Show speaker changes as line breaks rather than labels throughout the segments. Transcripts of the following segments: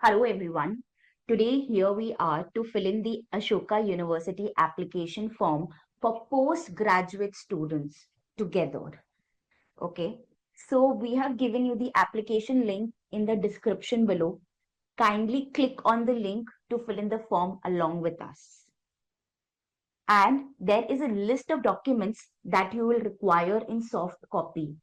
Hello everyone. Today here we are to fill in the Ashoka University application form for postgraduate students together. Okay. So we have given you the application link in the description below. Kindly click on the link to fill in the form along with us. And there is a list of documents that you will require in soft copy.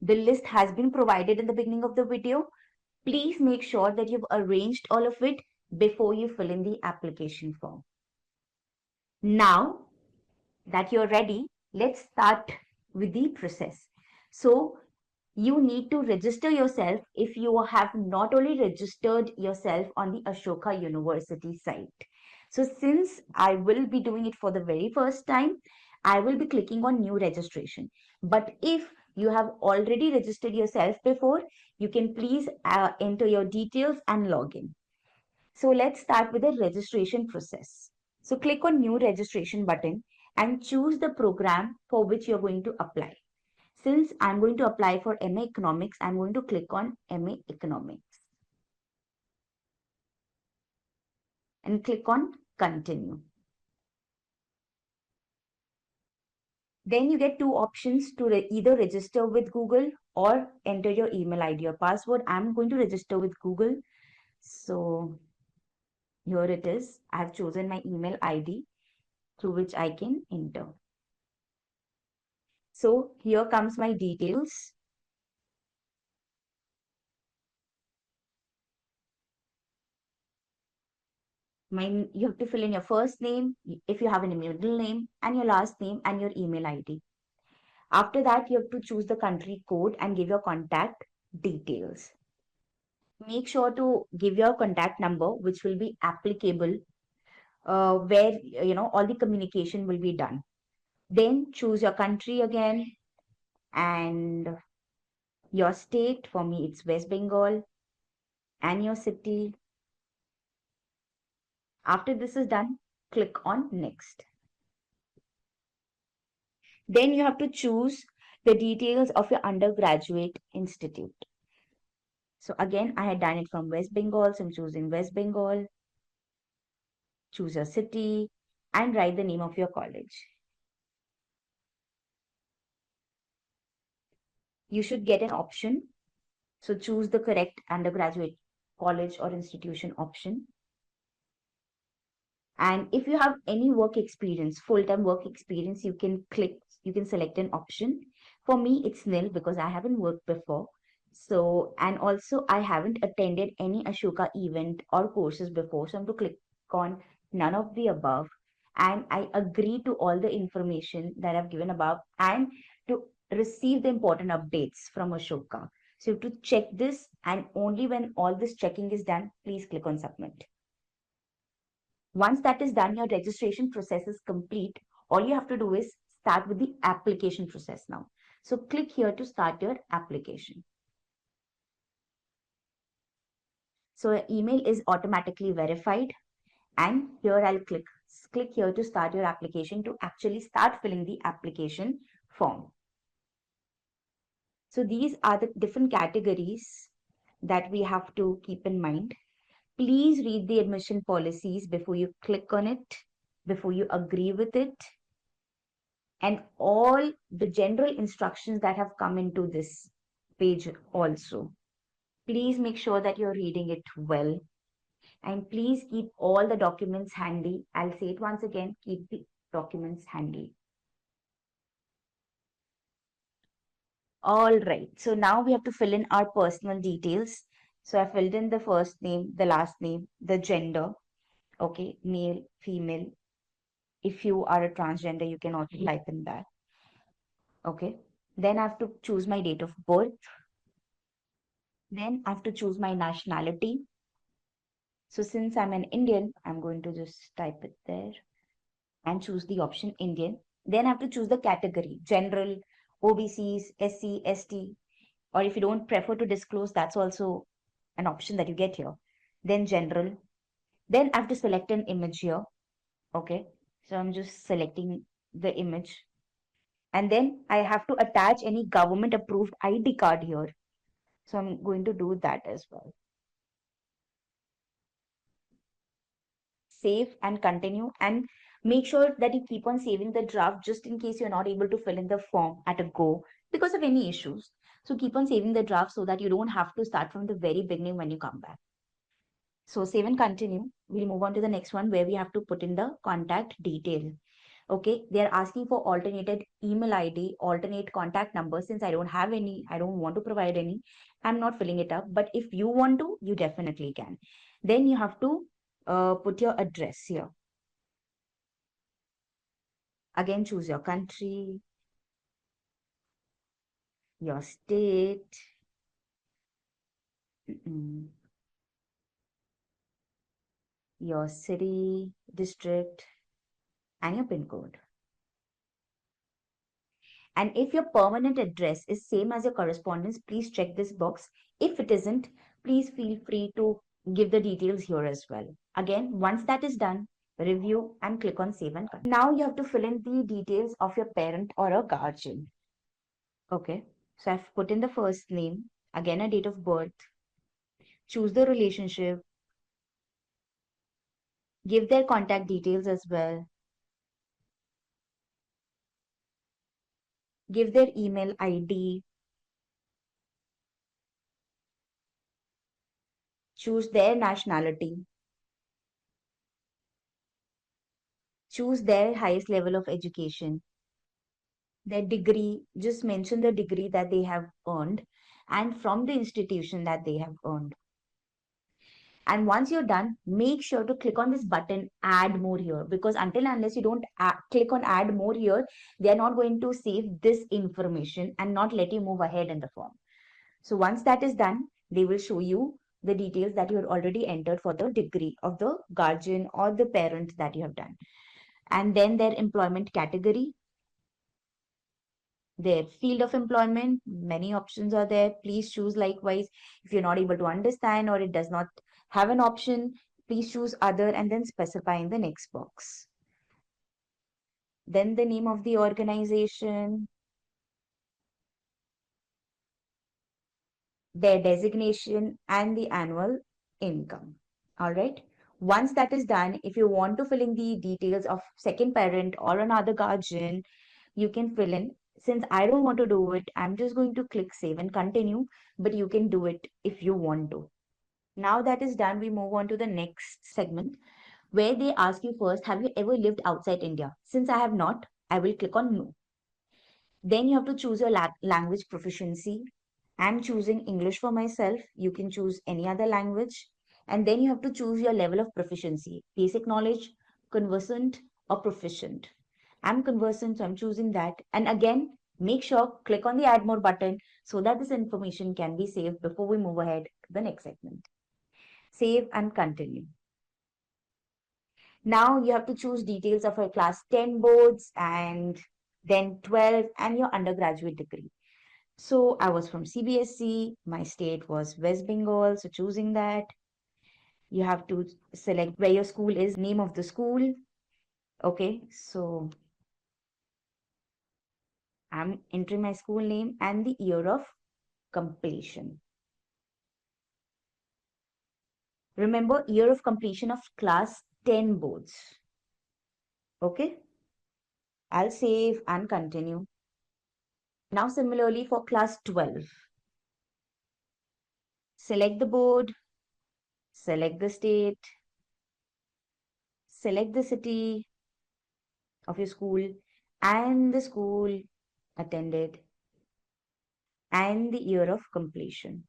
The list has been provided in the beginning of the video. Please make sure that you've arranged all of it before you fill in the application form. Now that you're ready, let's start with the process. So you need to register yourself if you have not already registered yourself on the Ashoka University site. So since I will be doing it for the very first time, I will be clicking on new registration. But if you have already registered yourself before, you can please enter your details and log in. So let's start with the registration process. So click on new registration button and choose the program for which you're going to apply. Since I'm going to apply for MA Economics, I'm going to click on MA Economics and click on Continue. Then you get two options to either register with Google or enter your email ID or password. I'm going to register with Google. So here it is. I've chosen my email ID through which I can enter. So here comes my details. You have to fill in your first name, if you have a middle name, and your last name and your email ID. After that, you have to choose the country code and give your contact details. Make sure to give your contact number, which will be applicable, where all the communication will be done. Then choose your country again and your state. For me, it's West Bengal, and your city. After this is done, click on next. Then you have to choose the details of your undergraduate institute. So again, I had done it from West Bengal, so I'm choosing West Bengal. Choose your city and write the name of your college. You should get an option. So choose the correct undergraduate college or institution option. And if you have any work experience, full-time work experience, you can select an option. For me, it's nil because I haven't worked before. So, and also I haven't attended any Ashoka event or courses before. So I'm to click on none of the above. And I agree to all the information that I've given above and to receive the important updates from Ashoka. So you have to check this, and only when all this checking is done, please click on submit. Once that is done, your registration process is complete. All you have to do is start with the application process now. So click here to start your application. So your email is automatically verified, and here I'll click here to start your application to actually start filling the application form. So these are the different categories that we have to keep in mind. Please read the admission policies before you click on it, before you agree with it, and all the general instructions that have come into this page also. Please make sure that you're reading it well, and please keep all the documents handy. I'll say it once again, keep the documents handy. All right, so now we have to fill in our personal details. So I filled in the first name, the last name, the gender, okay, male, female. If you are a transgender, you can also type in that. Okay. Then I have to choose my date of birth. Then I have to choose my nationality. So since I'm an Indian, I'm going to just type it there and choose the option Indian. Then I have to choose the category, general, OBCs, SC, ST, or if you don't prefer to disclose, that's also an option that you get here. Then general. Then I have to select an image here. Okay. So I'm just selecting the image. And then I have to attach any government approved ID card here. So I'm going to do that as well. save and continue, and make sure that you keep on saving the draft just in case you're not able to fill in the form at a go because of any issues. So keep on saving the draft so that you don't have to start from the very beginning when you come back. So save and continue. We'll move on to the next one where we have to put in the contact detail. Okay, they're asking for alternated email ID, alternate contact number. Since I don't have any, I don't want to provide any, I'm not filling it up. But if you want to, you definitely can. Then you have to put your address here. Again, choose your country, your state, your city, district, and your PIN code. And if your permanent address is same as your correspondence, please check this box. If it isn't, please feel free to give the details here as well. Again, once that is done, review and click on save and continue. Now you have to fill in the details of your parent or a guardian. Okay, so I've put in the first name, again a date of birth, choose the relationship, give their contact details as well, give their email ID, choose their nationality, choose their highest level of education, their degree, just mention the degree that they have earned and from the institution that they have earned. And once you're done, make sure to click on this button, add more here, because until unless you don't click on add more here, they're not going to save this information and not let you move ahead in the form. So once that is done, they will show you the details that you had already entered for the degree of the guardian or the parent that you have done. And then their employment category, their field of employment, many options are there. Please choose likewise. If you're not able to understand or it does not have an option, please choose other and then specify in the next box. Then the name of the organization, their designation, and the annual income. All right. Once that is done, if you want to fill in the details of second parent or another guardian, you can fill in. Since I don't want to do it, I'm just going to click save and continue, but you can do it if you want to. Now that is done, we move on to the next segment where they ask you first, have you ever lived outside India? Since I have not, I will click on no. Then you have to choose your language proficiency. I'm choosing English for myself. You can choose any other language. And then you have to choose your level of proficiency, basic knowledge, conversant, or proficient. I'm conversant, so I'm choosing that. And again, make sure click on the add more button so that this information can be saved before we move ahead to the next segment. Save and continue. Now you have to choose details of your class 10 boards and then 12 and your undergraduate degree. So I was from CBSE, my state was West Bengal, so choosing that. You have to select where your school is, name of the school. Okay, so I'm entering my school name and the year of completion. Remember, year of completion of class 10 boards. Okay, I'll save and continue. Now similarly for class 12, select the board, select the state, select the city of your school and the school attended and the year of completion.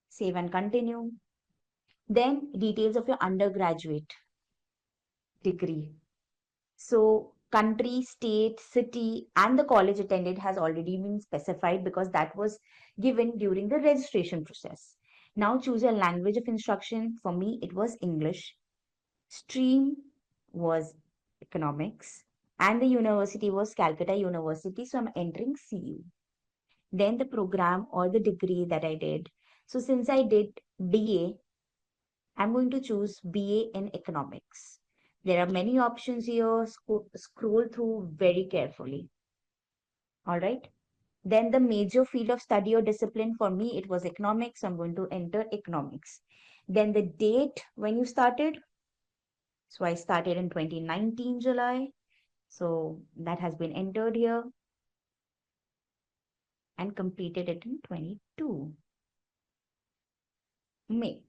Save and continue. Then details of your undergraduate degree. So country, state, city, and the college attended has already been specified because that was given during the registration process. Now choose a language of instruction. For me, it was English. Stream was economics. And the university was Calcutta University. So I'm entering CU. Then the program or the degree that I did. So since I did BA, I'm going to choose BA in economics. There are many options here. Scroll through very carefully. All right. Then the major field of study or discipline for me, it was economics. So I'm going to enter economics. then the date when you started. So I started in 2019 July. So that has been entered here, and completed it in 22 May.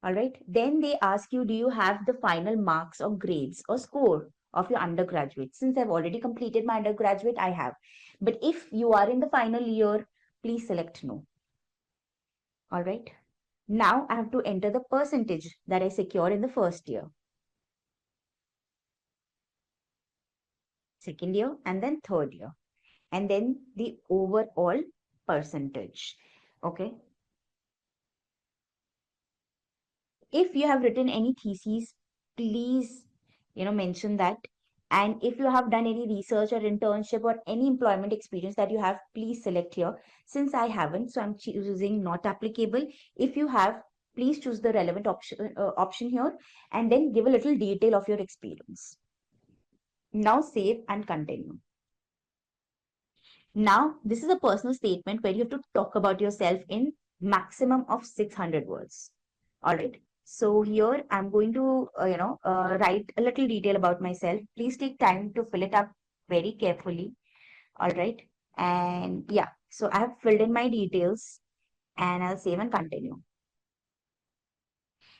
All right. Then they ask you, do you have the final marks or grades or score of your undergraduate? Since I've already completed my undergraduate, I have. But if you are in the final year, please select no. All right. Now I have to enter the percentage that I secured in the first year, second year, and then third year, and then the overall percentage. Okay. If you have written any theses, please, mention that. And if you have done any research or internship or any employment experience that you have, please select here. Since I haven't, so I'm choosing not applicable. If you have, please choose the relevant option here, and then give a little detail of your experience. Now save and continue. Now, this is a personal statement where you have to talk about yourself in maximum of 600 words. All right. So here I'm going to, write a little detail about myself. Please take time to fill it up very carefully. All right. And yeah, so I have filled in my details, and I'll save and continue.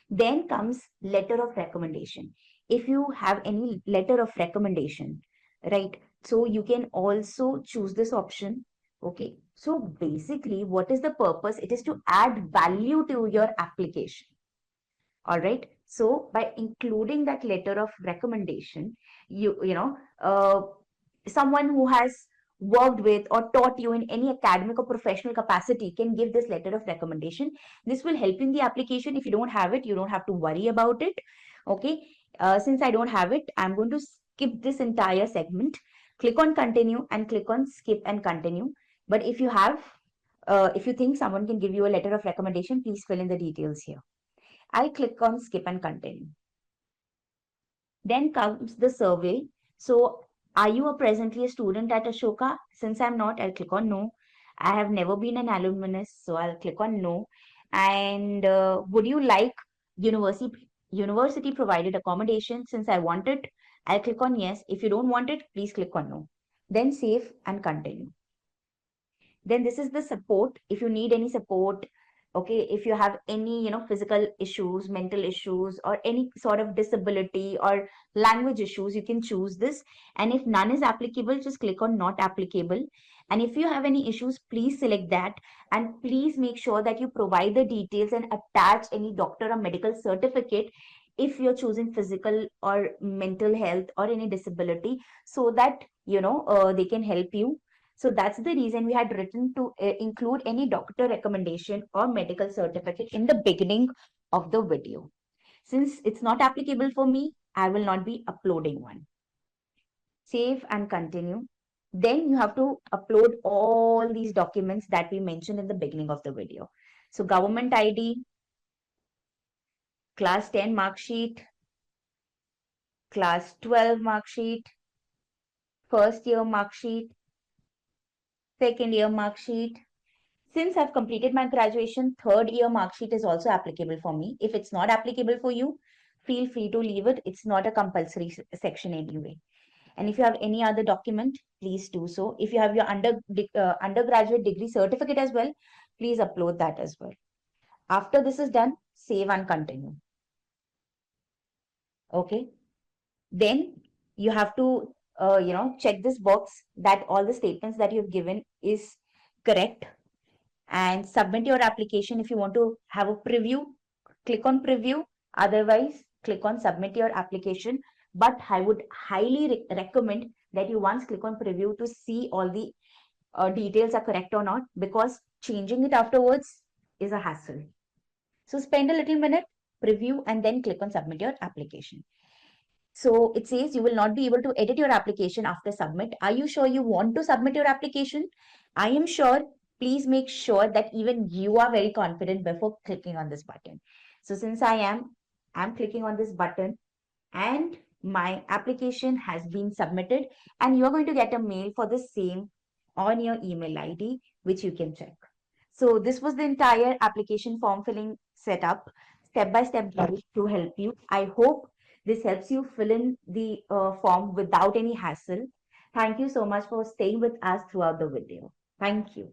Then comes letter of recommendation. If you have any letter of recommendation, right? So you can also choose this option. Okay. So basically, what is the purpose? It is to add value to your application. All right. So by including that letter of recommendation, someone who has worked with or taught you in any academic or professional capacity can give this letter of recommendation. This will help in the application. If you don't have it, you don't have to worry about it. Okay. Since I don't have it, I'm going to skip this entire segment. Click on continue and click on skip and continue. But if you think someone can give you a letter of recommendation, please fill in the details here. I click on skip and continue. Then comes the survey. So, are you presently a student at Ashoka? Since I'm not, I'll click on no. I have never been an alumnus, so I'll click on no. And would you like university provided accommodation? Since I want it, I'll click on yes. If you don't want it, please click on no. Then save and continue. Then this is the support. If you need any support, okay, if you have any physical issues, mental issues, or any sort of disability or language issues, you can choose this. And if none is applicable, just click on not applicable. And if you have any issues, please select that, and please make sure that you provide the details and attach any doctor or medical certificate if you're choosing physical or mental health or any disability, so that they can help you. So that's the reason we had written to include any doctor recommendation or medical certificate in the beginning of the video. Since it's not applicable for me, I will not be uploading one. Save and continue. Then you have to upload all these documents that we mentioned in the beginning of the video. So government ID, class 10 mark sheet, class 12 mark sheet, first year mark sheet, second year mark sheet. Since I've completed my graduation, third year mark sheet is also applicable for me. If it's not applicable for you, feel free to leave it. It's not a compulsory section anyway. And if you have any other document, please do so. If you have your undergraduate degree certificate as well, please upload that as well. After this is done, save and continue. Okay. Then you have to, check this box that all the statements that you've given is correct, and submit your application. If you want to have a preview, click on preview. Otherwise, click on submit your application. But I would highly recommend that you once click on preview to see all the details are correct or not, because changing it afterwards is a hassle. So spend a little minute, preview, and then click on submit your application. So it says you will not be able to edit your application after submit. Are you sure you want to submit your application? I am sure. Please make sure that even you are very confident before clicking on this button. So since I'm clicking on this button, and my application has been submitted, and you're going to get a mail for the same on your email ID, which you can check. So this was the entire application form filling setup. step-by-step guide to help you. I hope this helps you fill in the form without any hassle. Thank you so much for staying with us throughout the video. Thank you.